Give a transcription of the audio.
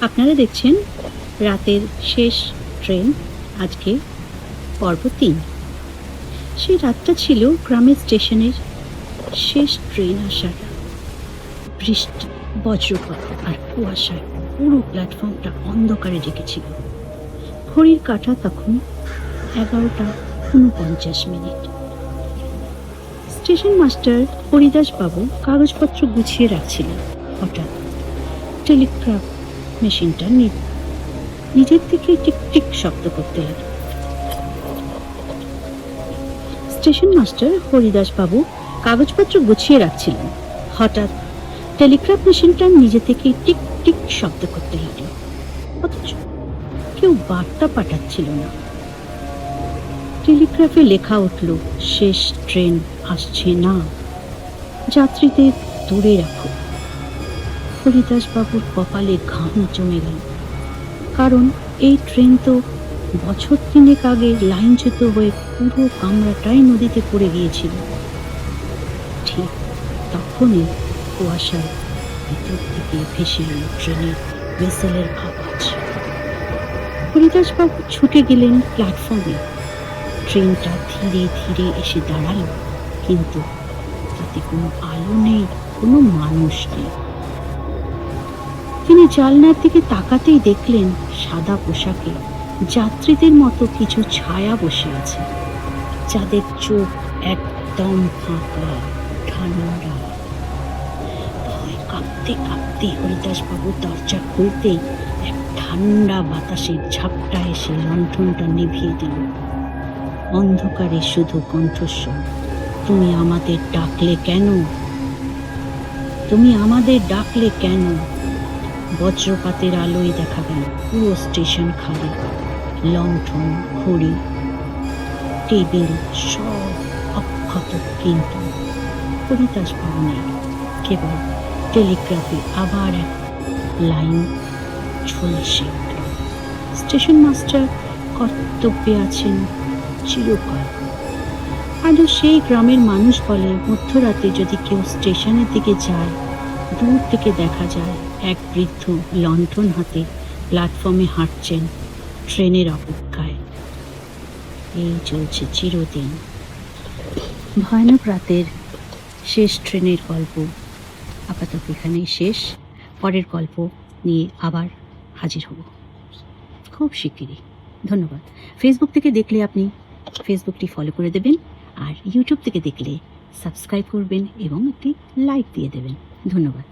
আপনারা দেখছেন রাতের শেষ ট্রেন, আজকে পর্ব ৩। সেই রাতটা ছিল গ্রামের স্টেশনের শেষ ট্রেন আসার রাত। বৃষ্টি, বজ্রপাত আর কুয়াশায় পুরো প্ল্যাটফর্মটা অন্ধকারে ঢেকেছিল। ঘড়ির কাঁটা তখন 11:49। স্টেশন মাস্টার হরিদাস বাবু কাগজপত্র গুছিয়ে রাখছিলেন। হঠাৎ টেলিগ্রাফ মেশিনটা নিজের থেকে টিক টিক শব্দ করতে লাগলো। স্টেশন মাস্টার হরিদাস বাবু কাগজপত্র গুছিয়ে রাখছিলেন। হঠাৎ টেলিগ্রাফ মেশিনটা নিজে থেকে টিক টিক শব্দ করতে লাগলো, অথচ কেউ বার্তা পাঠাচ্ছিল না। টেলিগ্রাফে লেখা উঠল, শেষ ট্রেন আসছে না, যাত্রীদের দূরে রাখো। হরিদাস বাবুর কপালে ঘাম জমে গেল, কারণ এই ট্রেন তো বছর ৩ আগে লাইনচ্যুত হয়ে পুরো কামরাটাই নদীতে পড়ে গিয়েছিল। ঠিক তখনই কুয়াশার ভিতর থেকে ভেসে এলো ট্রেনের হুইসেলের আওয়াজ। হরিদাস বাবু ছুটে গেলেন প্ল্যাটফর্মে। ট্রেনটা ধীরে ধীরে এসে দাঁড়ালো, কিন্তু তাতে কোনো আলো নেই, কোনো মানুষ নেই। তিনি জানলার দিকে তাকাতেই দেখলেন সাদা পোশাকে যাত্রীদের মতো কিছু ছায়া বসে আছে, যাদের চোখ একদম ফাঁকা, ঠান্ডা। ভয় কাঁপতে কাঁপতে হরিদাস বাবু দরজা খুলতেই এক ঠান্ডা বাতাসের ঝাপটা এসে লণ্ঠনটা নিভিয়ে দিল। অন্ধকারে শুধু কণ্ঠস্বর, তুমি আমাদের ডাকলে কেন, তুমি আমাদের ডাকলে কেন। বজ্রপাতের আলোয় দেখা গেল পুরো স্টেশন খালি। লণ্ঠন, ঘড়ি, টেবিল সব অক্ষত, কিন্তু হরিদাস বাবু নেই। কেবল টেলিগ্রাফে আবার এক লাইন ঝুলছে। স্টেশন মাস্টার কর্তব্যে আছেন চিরকাল। আজও সেই গ্রামের মানুষ বলে, মধ্যরাতে যদি কেউ স্টেশনের দিকে যায়, দূর থেকে দেখা যায় এক বৃদ্ধ লণ্ঠন হাতে প্ল্যাটফর্মে হাঁটছেন ট্রেনের অপেক্ষায়। এই চলছে চিরদিন। ভয়ানক রাতের শেষ ট্রেনের গল্প আপাতত এখানেই শেষ। পরের গল্প নিয়ে আবার হাজির হব খুব শিগগিরই। ধন্যবাদ। ফেসবুক থেকে দেখলে আপনি ফেসবুকটি ফলো করে দেবেন, আর ইউটিউব থেকে দেখলে সাবস্ক্রাইব করবেন এবং একটি লাইক দিয়ে দেবেন। ধন্যবাদ।